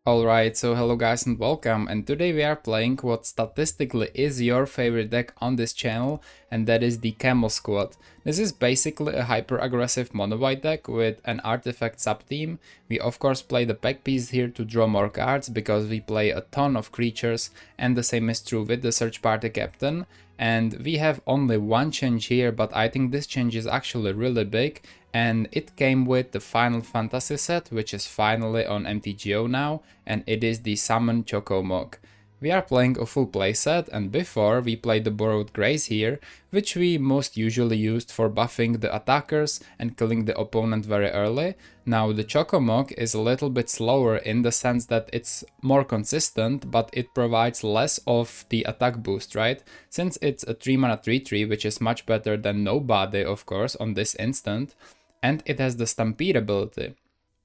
Alright, so hello guys and welcome, and today we are playing what statistically is your favorite deck on this channel, and that is the Camel Squad. This is basically a hyper aggressive mono white deck with an artifact sub-theme. We of course play the back piece here to draw more cards because we play a ton of creatures, and the same is true with the search party captain. And we have only one change here, but I think this change is actually really big, and it came with the Final Fantasy set, which is finally on MTGO now, and it is the Summon Chocco Mog. We are playing a full playset, and before we played the Borrowed Grace here, which we most usually used for buffing the attackers and killing the opponent very early. Now the Chocco Mog is a little bit slower in the sense that it's more consistent, but it provides less of the attack boost, right? Since it's a 3 mana 3/3, which is much better than nobody of course on this instant, and it has the Stampede ability.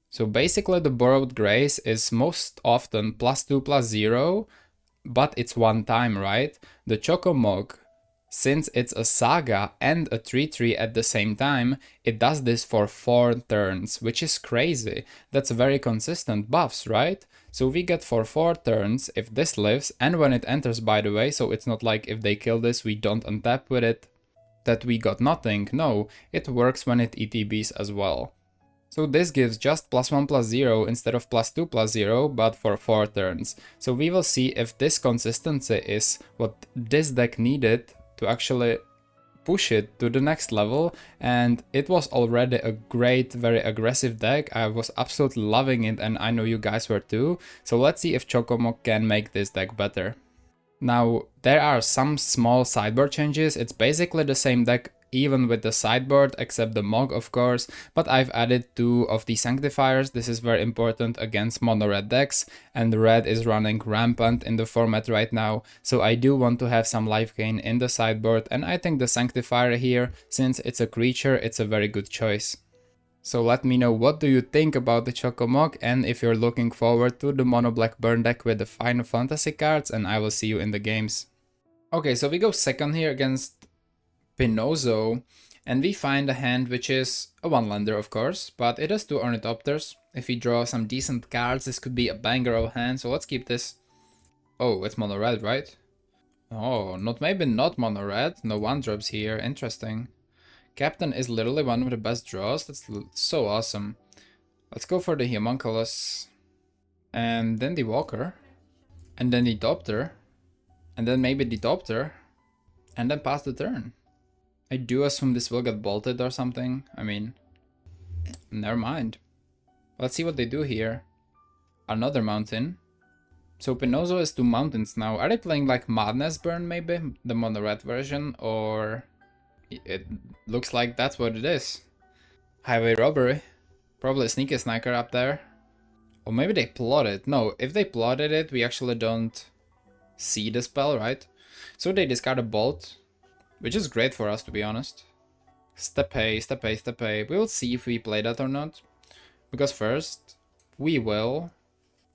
So basically the Borrowed Grace is most often +2/+0, but it's one time, right? The Chocco Mog, since it's a saga and a 3/3 at the same time, it does this for 4 turns, which is crazy. That's very consistent buffs, right? So we get for 4 turns if this lives, and when it enters, by the way, so it's not like if they kill this we don't untap with it, that we got nothing. No, it works when it ETBs as well. So this gives just +1/+0 instead of +2/+0, but for 4 turns. So we will see if this consistency is what this deck needed to actually push it to the next level, and it was already a great, very aggressive deck. I was absolutely loving it, and I know you guys were too. So let's see if Chocco Mog can make this deck better. Now, there are some small sideboard changes. It's basically the same deck even with the sideboard, except the Mog of course, but I've added 2 of the Sanctifiers. This is very important against mono red decks, and red is running rampant in the format right now, so I do want to have some life gain in the sideboard, and I think the Sanctifier here, since it's a creature, it's a very good choice. So let me know what do you think about the Chocco Mog, and if you're looking forward to the mono black burn deck with the Final Fantasy cards, and I will see you in the games. Okay, so we go second here against Pinozo, and we find a hand which is a one-lander of course, but it has 2 Ornithopters. If we draw some decent cards, this could be a banger of a hand, so let's keep this. Oh, it's mono red, right? Oh, maybe not mono red, no 1-drops here, interesting. Captain is literally one of the best draws, that's so awesome. Let's go for the Homunculus, and then the Walker, and then the Dopter, and then maybe the Dopter, and then pass the turn. I do assume this will get bolted or something. I mean, never mind. Let's see what they do here. Another mountain. So Pinozo has 2 mountains now. Are they playing like Madness Burn maybe? The mono red version? Or it looks like that's what it is. Highway Robbery. Probably a Sneaky Sniker up there. Or maybe they plotted. No, if they plotted it, we actually don't see the spell, right? So they discard a bolt, which is great for us, to be honest. Step A. We will see if we play that or not. Because first, we will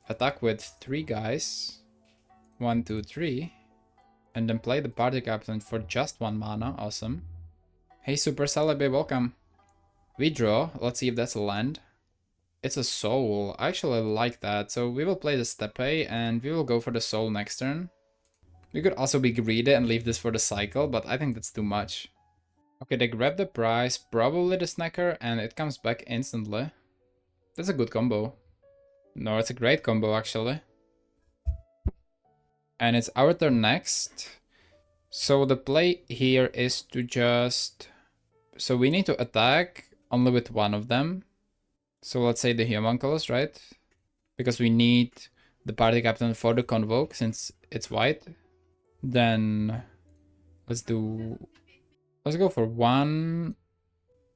attack with 3 guys. 1, 2, 3. And then play the party captain for just 1 mana. Awesome. Hey Super Celebi, welcome. We draw. Let's see if that's a land. It's a soul. I actually like that. So we will play the Step A, and we will go for the soul next turn. We could also be greedy and leave this for the cycle, but I think that's too much. Okay, they grab the prize, probably the snacker, and it comes back instantly. That's a good combo. No, it's a great combo actually. And it's our turn next. So the play here is to just... So we need to attack only with 1 of them. So let's say the Homunculus, right? Because we need the party captain for the Convoke since it's white. Then let's go for 1,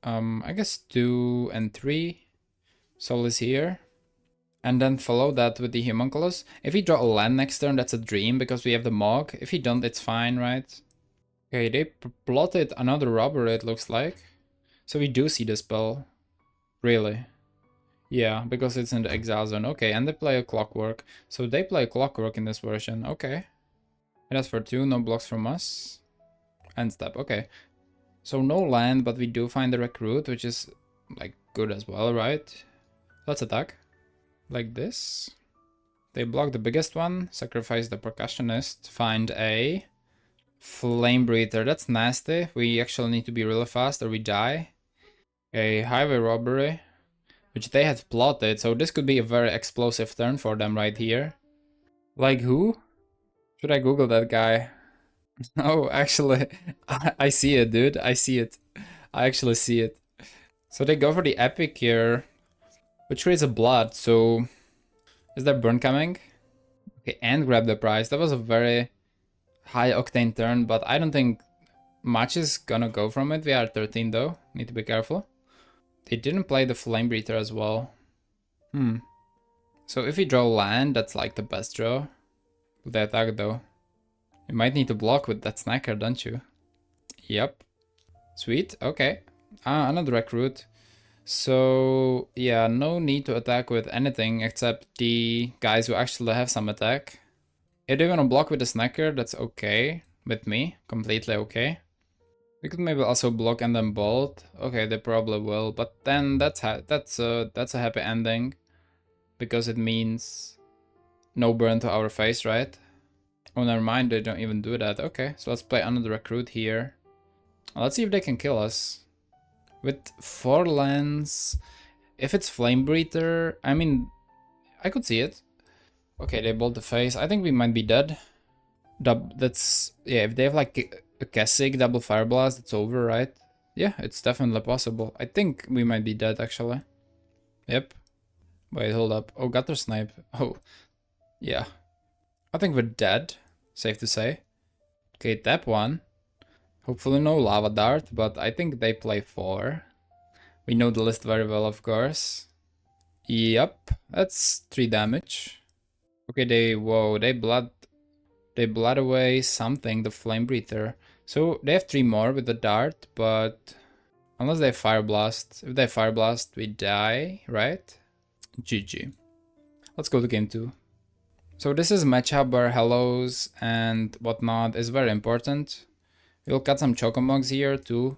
I guess 2 and 3. Soul is here. And then follow that with the Homunculus. If we draw a land next turn, that's a dream because we have the Mog. If we don't, it's fine, right? Okay, they plotted another robbery, it looks like. So we do see the spell. Really? Yeah, because it's in the exile zone. Okay, and they play a Clockwork. So they play a Clockwork in this version. Okay. And that's for 2, no blocks from us. End step, okay. So no land, but we do find the Recruit, which is like good as well, right? Let's attack. Like this. They block the biggest one, sacrifice the percussionist, find a flame breather. That's nasty. We actually need to be really fast or we die. Okay, highway robbery, which they had plotted, so this could be a very explosive turn for them right here. Like who? Should I Google that guy? Oh, actually, I see it, dude. I see it. I actually see it. So they go for the epic here, which creates a blood, so is there burn coming? Okay, and grab the prize. That was a very high octane turn, but I don't think much is gonna go from it. We are 13 though, need to be careful. They didn't play the flame breather as well. So if we draw land, that's like the best draw. They attack though. You might need to block with that snacker, don't you? Yep. Sweet, okay. Another recruit. So yeah, no need to attack with anything except the guys who actually have some attack. If they wanna block with the snacker, that's okay with me, completely okay. We could maybe also block and then bolt. Okay, they probably will, but then that's a happy ending because it means no burn to our face, right? Oh, never mind, they don't even do that. Okay, so let's play another recruit here. Let's see if they can kill us. With 4 lands, if it's Flame Breather, I mean, I could see it. Okay, they bolt the face. I think we might be dead. That's, yeah, if they have like a Kessig double Fire Blast, it's over, right? Yeah, it's definitely possible. I think we might be dead, actually. Yep. Wait, hold up. Oh, Gutter Snipe. Oh, yeah. I think we're dead, safe to say. Okay, tap 1. Hopefully no Lava Dart, but I think they play 4. We know the list very well, of course. Yep, that's 3 damage. Okay, they blood away something, the Flame Breather. So they have 3 more with the dart, but unless they Fire Blast. If they Fire Blast, we die, right? GG. Let's go to game 2. So this is matchup where hellos and whatnot is very important. We'll cut some Chocomogs here too.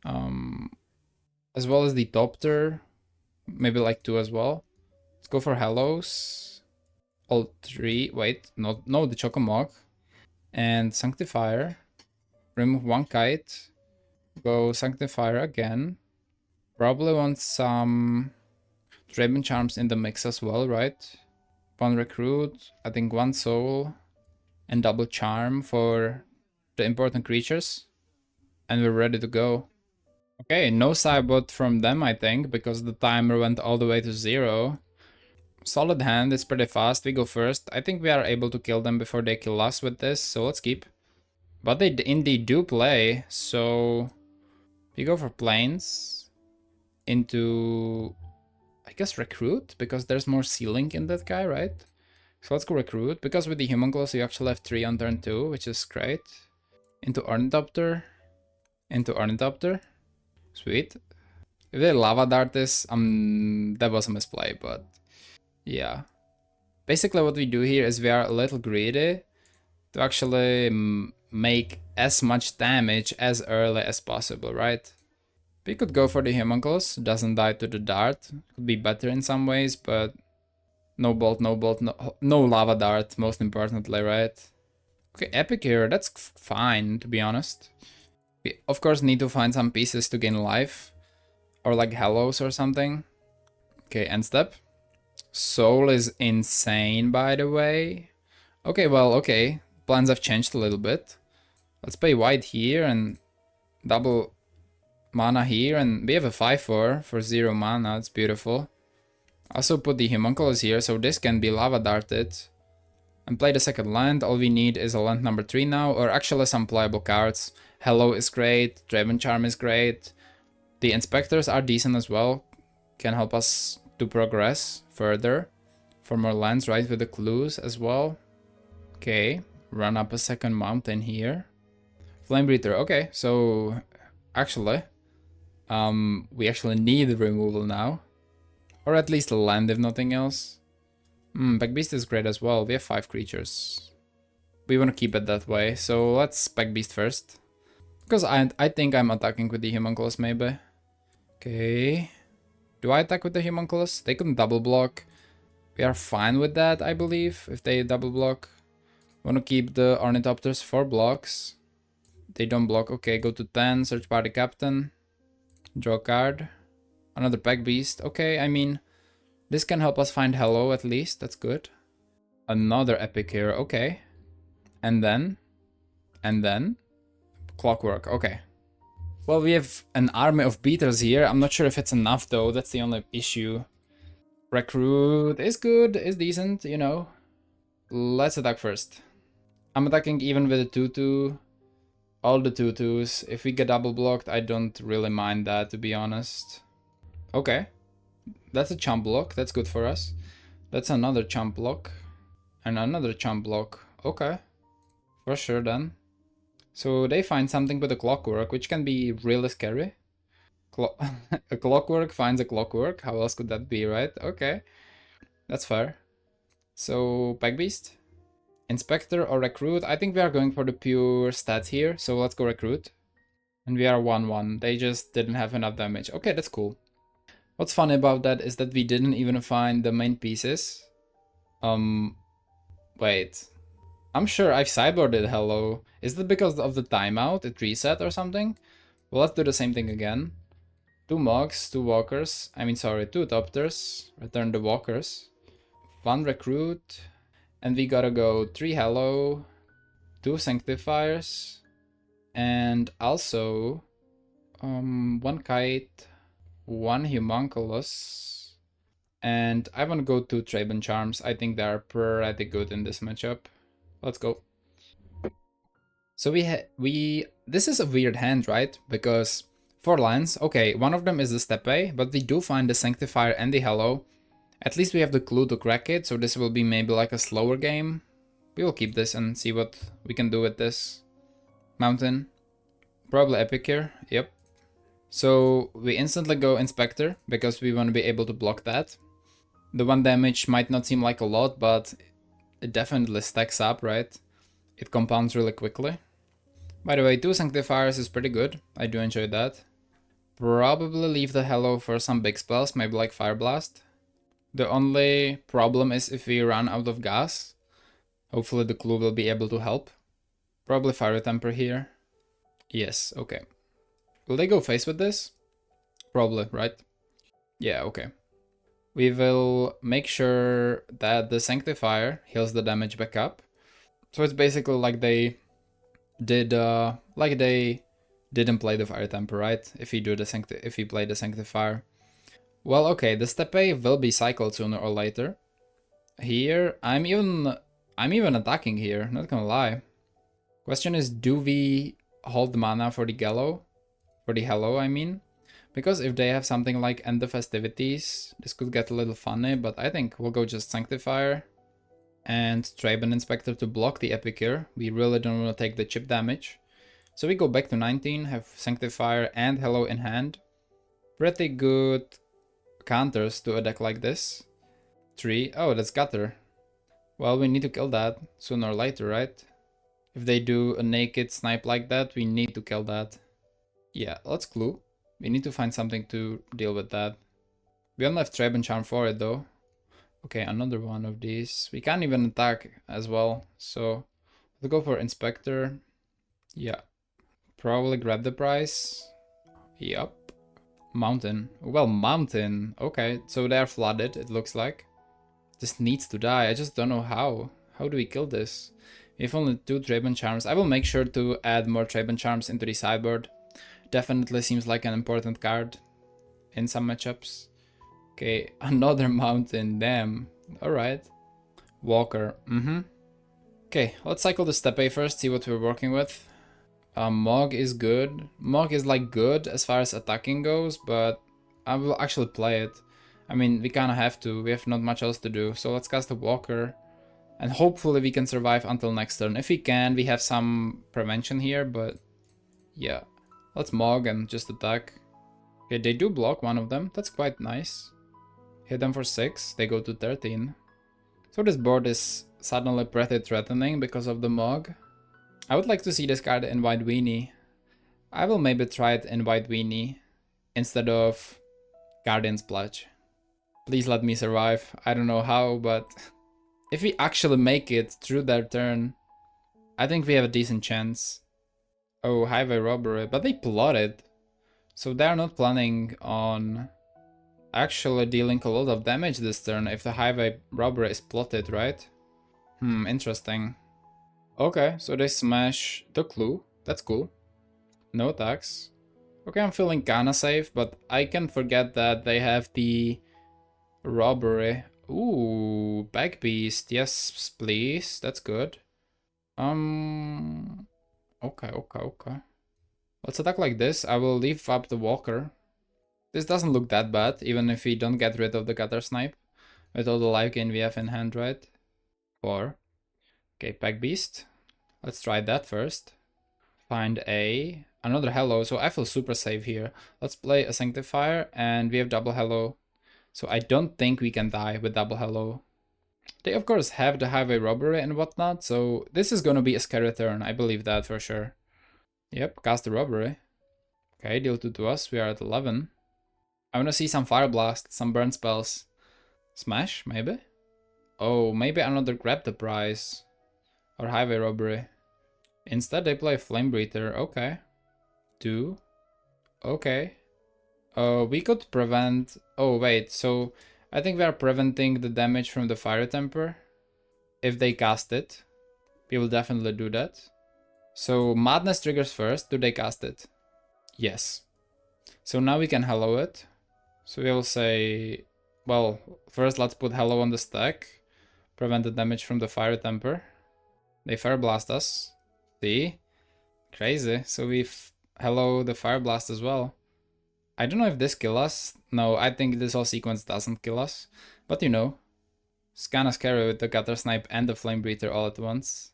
As well as the Topter. Maybe like 2 as well. Let's go for hellos. All 3. Wait, no, the Chocomog. And Sanctifier. Remove 1 kite. Go Sanctifier again. Probably want some Draven Charms in the mix as well, right? 1 recruit, I think 1 soul, and double charm for the important creatures. And we're ready to go. Okay, no sidebot from them, I think, because the timer went all the way to 0. Solid hand, it's pretty fast, we go first. I think we are able to kill them before they kill us with this, so let's keep. But they indeed do play, so we go for planes into, I guess, recruit, because there's more ceiling in that guy, right? So let's go recruit, because with the Homunculus you actually have 3 on turn 2, which is great. Into Ornithopter. Into Ornithopter. Sweet. If they Lava Dart this, that was a misplay, but yeah. Basically what we do here is we are a little greedy to actually make as much damage as early as possible, right? We could go for the Homunculus, doesn't die to the dart. Could be better in some ways, but no bolt, no Lava Dart, most importantly, right? Okay, Epic here, that's fine, to be honest. We of course need to find some pieces to gain life. Or like Hellos or something. Okay, end step. Soul is insane, by the way. Okay, well, okay. Plans have changed a little bit. Let's pay white here and double mana here. And we have a 5/4 for 0 mana. It's beautiful. Also put the Homunculus here, so this can be Lava Darted. And play the second land. All we need is a land number 3 now, or actually some playable cards. Hello is great, Draven Charm is great. The Inspectors are decent as well. Can help us to progress further. For more lands, right, with the clues as well. Okay, run up a second mountain here. Flame Breather, okay, so actually, we actually need removal now. Or at least a land if nothing else. Pack Beast is great as well. We have 5 creatures. We want to keep it that way, so let's Pack Beast first. Because I think I'm attacking with the Homunculus maybe. Okay. Do I attack with the Homunculus? They couldn't double block. We are fine with that, I believe, if they double block. Want to keep the Ornithopters 4 blocks. They don't block. Okay, go to 10, search party captain. Draw a card. Another pack beast. Okay, I mean, this can help us find Hello at least. That's good. Another epic hero. Okay. And then Clockwork. Okay. Well, we have an army of beaters here. I'm not sure if it's enough though. That's the only issue. Recruit is good, is decent, you know. Let's attack first. I'm attacking even with a 2-2. All the 2-2s. If we get double blocked, I don't really mind that, to be honest. Okay. That's a chump block. That's good for us. That's another chump block. And another chump block. Okay. For sure then. So they find something with a Clockwork, which can be really scary. A Clockwork finds a Clockwork. How else could that be, right? Okay. That's fair. So, Pack Beast? Inspector or Recruit? I think we are going for the pure stats here, so let's go Recruit. And we are 1-1. They just didn't have enough damage. Okay, that's cool. What's funny about that is that we didn't even find the main pieces. Wait. I'm sure I've sideboarded Hello. Is that because of the timeout? It reset or something? Well, let's do the same thing again. 2 Mogs, 2 Walkers. I mean, sorry, 2 Topters. Return the Walkers. 1 Recruit. And we gotta go 3 Hello. 2 Sanctifiers. And also... 1 Kite. 1 Homunculus. And I wanna go 2 Traben Charms. I think they are pretty good in this matchup. Let's go. So this is a weird hand, right? Because 4 lands, okay, one of them is the Steppe, but we do find the Sanctifier and the Hello. At least we have the clue to crack it, so this will be maybe like a slower game. We will keep this and see what we can do with this. Mountain. Probably epic here, yep. So we instantly go Inspector, because we want to be able to block that. The 1 damage might not seem like a lot, but it definitely stacks up, right? It compounds really quickly. By the way, 2 Sanctifiers is pretty good. I do enjoy that. Probably leave the Hello for some big spells, maybe like Fire Blast. The only problem is if we run out of gas. Hopefully the clue will be able to help. Probably Fire Temper here. Yes, okay. Will they go face with this? Probably, right? Yeah, okay. We will make sure that the Sanctifier heals the damage back up. So it's basically like they did, like they didn't play the Fire Temper, right? If he play the Sanctifier. Well, okay, the Steppe will be cycled sooner or later. Here, I'm even attacking here, not gonna lie. Question is, do we hold mana for the Gallo? For the Hello, I mean? Because if they have something like End the Festivities, this could get a little funny, but I think we'll go just Sanctifier and Traben Inspector to block the Epic here. We really don't want to take the chip damage. So we go back to 19, have Sanctifier and Hello in hand. Pretty good counters to a deck like this. 3, oh, that's Gutter. Well, we need to kill that sooner or later, right? If they do a naked snipe like that, we need to kill that. Yeah, let's clue. We need to find something to deal with that. We only have Traben Charm for it though. Okay, another one of these. We can't even attack as well, so we'll go for Inspector. Yeah. Probably grab the prize. Yup. Mountain. Well, Mountain. Okay, so they're flooded, it looks like. This needs to die. I just don't know how. How do we kill this? We have only 2 Traben Charms. I will make sure to add more Traben Charms into the sideboard. Definitely seems like an important card in some matchups. Okay, another Mountain. Damn. Alright. Walker. Okay, let's cycle the Steppe first, see what we're working with. Mog is good. Mog is like good as far as attacking goes, but I will actually play it. I mean, we kinda have to. We have not much else to do. So let's cast a Walker. And hopefully we can survive until next turn. If we can, we have some prevention here, but yeah. Let's Mog and just attack. Okay, they do block one of them. That's quite nice. Hit them for 6. They go to 13. So this board is suddenly pretty threatening because of the Mog. I would like to see this card in White Weenie. I will maybe try it in White Weenie instead of Guardian Splurge. Please let me survive. I don't know how, but if we actually make it through their turn, I think we have a decent chance. Oh, highway robbery, but they plotted. So they're not planning on actually dealing a lot of damage this turn if the highway robbery is plotted, right? Interesting. Okay, so they smash the clue. That's cool. No attacks. Okay, I'm feeling kinda safe, but I can forget that they have the robbery. Ooh, back beast. Yes, please. That's good. Okay. Let's attack like this. I will leave up the walker. This doesn't look that bad, even if we don't get rid of the gutter snipe. With all the life gain we have in hand, right? 4. Okay, pack beast. Let's try that first. Find another hello, so I feel super safe here. Let's play a sanctifier, and we have double hello. So I don't think we can die with double hello. They of course have the highway robbery and whatnot, so this is gonna be a scary turn, I believe that for sure. Yep, cast the robbery. Okay, deal 2 to us, we are at 11. I wanna see some fire blast, some burn spells. Smash, maybe? Oh, maybe another grab the prize. Or highway robbery. Instead they play flame breather, okay. 2. Okay. We could prevent... Oh wait, so I think we are preventing the damage from the fire temper. If they cast it, we will definitely do that. So madness triggers first, do they cast it? Yes. So now we can hello it. So we will say, well, first let's put hello on the stack. Prevent the damage from the fire temper. They fire blast us. See? Crazy. So we hello the fire blast as well. I don't know if this kills us. No, I think this whole sequence doesn't kill us. But you know, it's kinda scary with the gutter snipe and the flame breather all at once.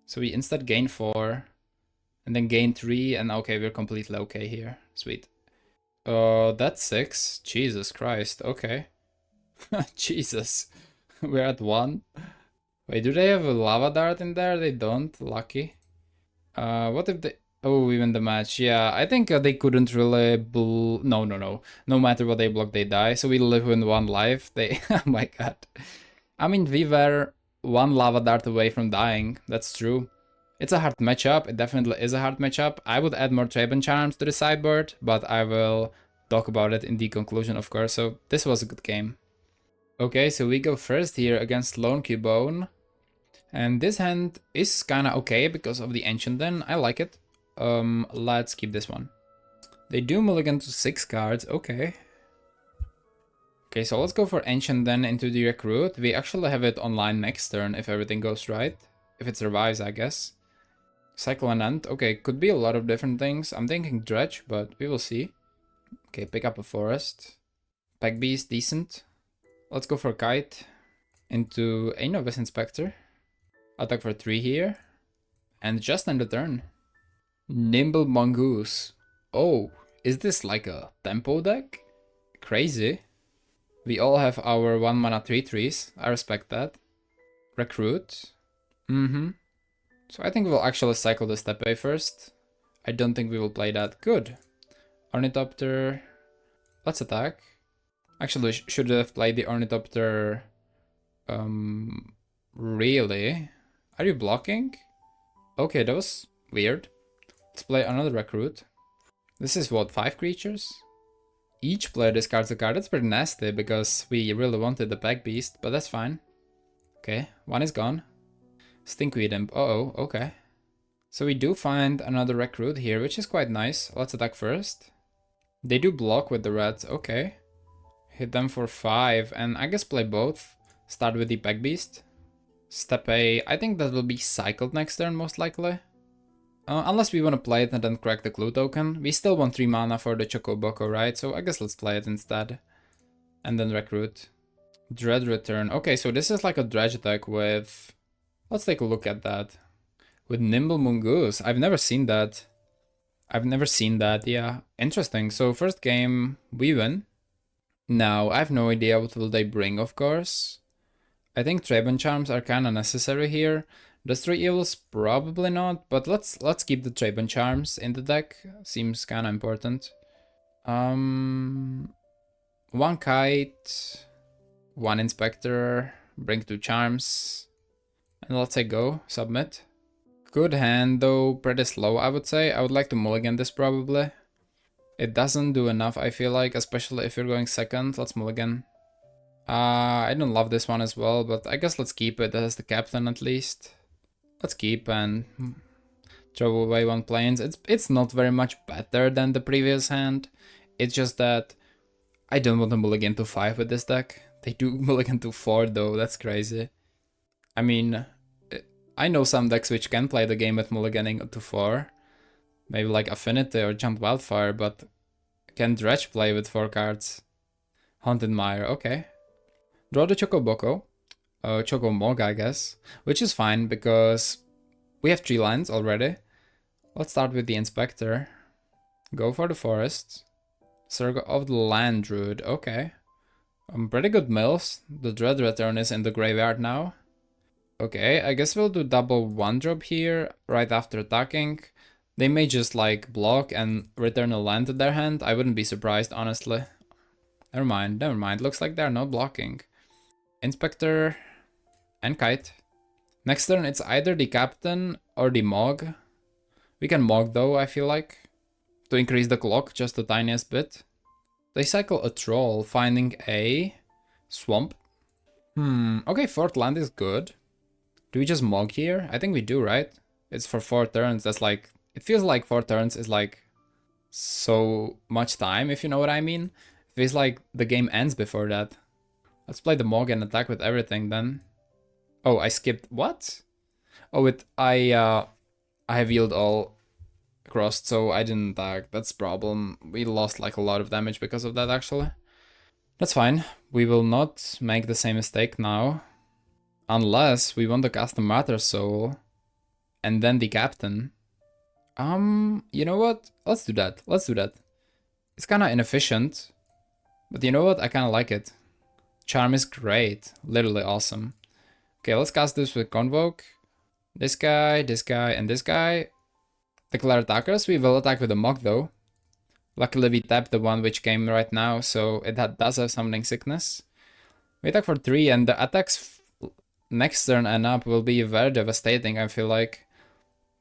So we instead gain 4. And then gain 3, and okay, we're completely okay here. Sweet. That's 6. Jesus Christ, okay. Jesus. We're at 1. Wait, do they have a lava dart in there? They don't. Lucky. What if they... Oh, we win the match. Yeah, I think they couldn't really... No. No matter what they block, they die. So we live with 1 life. They... Oh my god. I mean, we were 1 lava dart away from dying. That's true. It's a hard matchup. It definitely is a hard matchup. I would add more Traben Charms to the sideboard, but I will talk about it in the conclusion, of course. So this was a good game. Okay, so we go first here against Lone Cubone. And this hand is kinda okay because of the Ancient Den. I like it. Let's keep this one. They do mulligan to 6 cards, okay. Okay, so let's go for Ancient Den into the Recruit. We actually have it online next turn if everything goes right. If it survives, I guess. Cycle and End, okay, could be a lot of different things. I'm thinking Dredge, but we will see. Okay, pick up a Forest. Pack Beast, decent. Let's go for Kite into a Novice Inspector. Attack for 3 here. And just end the turn. Nimble Mongoose. Oh, is this like a tempo deck? Crazy. We all have our 1 mana 3/3s. I respect that. Recruit. So I think we'll actually cycle the Steppe first. I don't think we will play that. Good. Ornithopter. Let's attack. Actually, should have played the Ornithopter. Really? Are you blocking? Okay, that was weird. Let's play another Recruit. This is what, 5 creatures? Each player discards a card. That's pretty nasty because we really wanted the Pack Beast, but that's fine. Okay, 1 is gone. Stinkweed Imp. Uh-oh, okay. So we do find another Recruit here, which is quite nice. Let's attack first. They do block with the reds, okay. Hit them for 5, and I guess play both. Start with the Pack Beast. Step A, I think that will be cycled next turn, most likely. Unless we want to play it and then crack the Clue token. We still want 3 mana for the Choco, right? So I guess let's play it instead. And then Recruit. Dread Return. Okay, so this is like a Dredge deck with... Let's take a look at that. With Nimble Mongoose. I've never seen that. Yeah. Interesting. So first game, we win. Now, I have no idea what will they bring, of course. I think Traben Charms are kinda necessary here. Destroy Evils, probably not, but let's keep the Traben Charms in the deck. Seems kinda important. 1 Kite. 1 Inspector, bring 2 Charms, and let's say go, submit. Good hand though, pretty slow I would say. I would like to mulligan this probably. It doesn't do enough I feel like, especially if you're going second. Let's mulligan. I don't love this one as well, but I guess let's keep it as the captain at least. Let's keep and throw away 1 plains. It's not very much better than the previous hand. It's just that I don't want to mulligan to 5 with this deck. They do mulligan to 4 though, that's crazy. I mean, I know some decks which can play the game with mulliganing to 4. Maybe like Affinity or Jump Wildfire, but can Dredge play with 4 cards? Haunted Mire, okay. Draw the Choco Mog I guess, which is fine because we have 3 lands already. Let's start with the Inspector. Go for the Forest. Circle of the Land Druid, okay. Pretty good mills. The Dread Return is in the graveyard now. Okay, I guess we'll do double 1-drop here right after attacking. They may just like block and return a land to their hand. I wouldn't be surprised, honestly. Never mind. Looks like they're not blocking. Inspector and Kite. Next turn it's either the Captain or the Mog. We can Mog though, I feel like, to increase the clock just the tiniest bit. They cycle a Troll, finding a Swamp. Okay, 4th land is good. Do we just Mog here? I think we do, right? It's for 4 turns, that's like... It feels like 4 turns is like so much time, if you know what I mean. It feels like the game ends before that. Let's play the Mog and attack with everything then. Oh, I skipped... What? Oh, I have yield all crossed, so I didn't attack. That's problem. We lost like a lot of damage because of that, actually. That's fine. We will not make the same mistake now. Unless we want to cast the Matter Soul and then the Captain. You know what? Let's do that. It's kind of inefficient, but you know what? I kind of like it. Charm is great. Literally awesome. Okay, let's cast this with Convoke. This guy, and this guy. Declare attackers. We will attack with a Mog though. Luckily we tapped the one which came right now, so it does have Summoning Sickness. We attack for 3 and the attacks next turn and up will be very devastating, I feel like.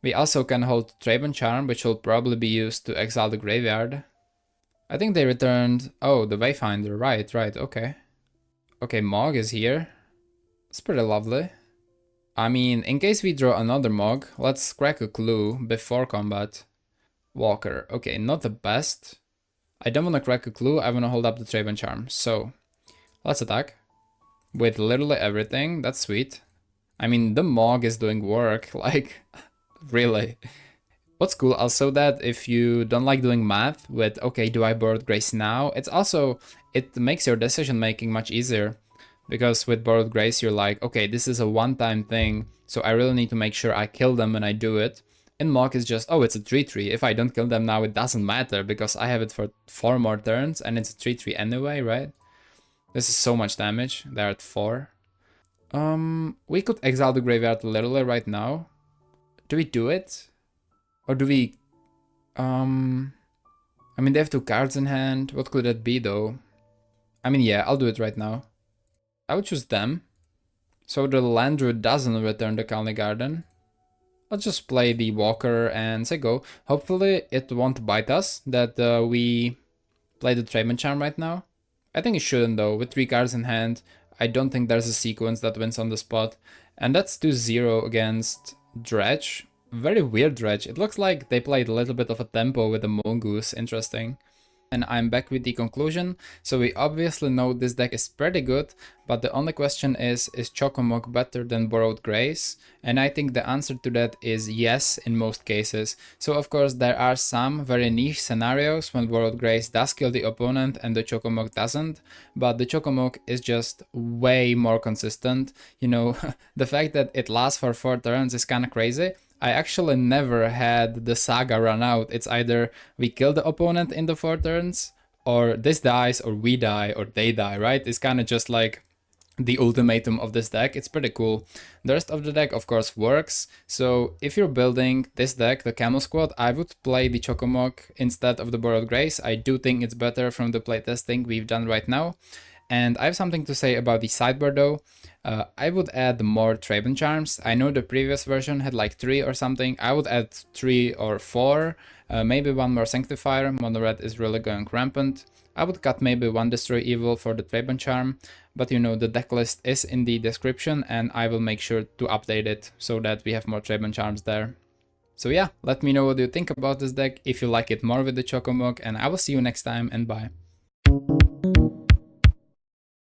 We also can hold Traben Charm, which will probably be used to exile the graveyard. I think they returned... Oh, the Wayfinder, right, okay. Okay, Mog is here. It's pretty lovely. I mean, in case we draw another Mog, let's crack a clue before combat. Walker, okay, not the best. I don't want to crack a clue, I want to hold up the Traben Charm. So, let's attack. With literally everything, that's sweet. I mean, the Mog is doing work, like... Really. What's cool also that if you don't like doing math with, okay, do I Borrowed Grace now? It's also, it makes your decision making much easier. Because with Borrowed Grace, you're like, okay, this is a one-time thing, so I really need to make sure I kill them when I do it. In Mog is just, oh, it's a 3-3. If I don't kill them now, it doesn't matter because I have it for 4 more turns and it's a 3-3 anyway, right? This is so much damage. They're at 4. We could exile the graveyard literally right now. Do we do it? Or do we... I mean, they have 2 cards in hand. What could that be, though? I mean, yeah, I'll do it right now. I would choose them. So the Land Druid doesn't return the Colony Garden. Let's just play the Walker and say go. Hopefully it won't bite us that we play the Traben Charm right now. I think it shouldn't, though. With 3 cards in hand, I don't think there's a sequence that wins on the spot. And that's 2-0 against... Dredge. Very weird Dredge. It looks like they played a little bit of a tempo with the Mongoose. Interesting. And I'm back with the conclusion. So we obviously know this deck is pretty good, but the only question is Chocco better than Borrowed Grace? And I think the answer to that is yes in most cases. So of course there are some very niche scenarios when Borrowed Grace does kill the opponent and the Chocco doesn't, but the Chocco is just way more consistent. You know, the fact that it lasts for 4 turns is kind of crazy. I actually never had the saga run out. It's either we kill the opponent in the 4 turns, or this dies, or we die, or they die, right? It's kind of just like the ultimatum of this deck. It's pretty cool. The rest of the deck, of course, works. So if you're building this deck, the Camel Squad, I would play the Chocco instead of the Borrowed Grace. I do think it's better from the playtesting we've done right now. And I have something to say about the sideboard though. I would add more Traben Charms. I know the previous version had like 3 or something. I would add 3 or 4, maybe 1 more Sanctifier. Mono red is really going rampant. I would cut maybe 1 Destroy Evil for the Traben Charm, but you know, the deck list is in the description and I will make sure to update it so that we have more Traben Charms there. So yeah, let me know what you think about this deck, if you like it more with the Chocco mug, and I will see you next time, and bye.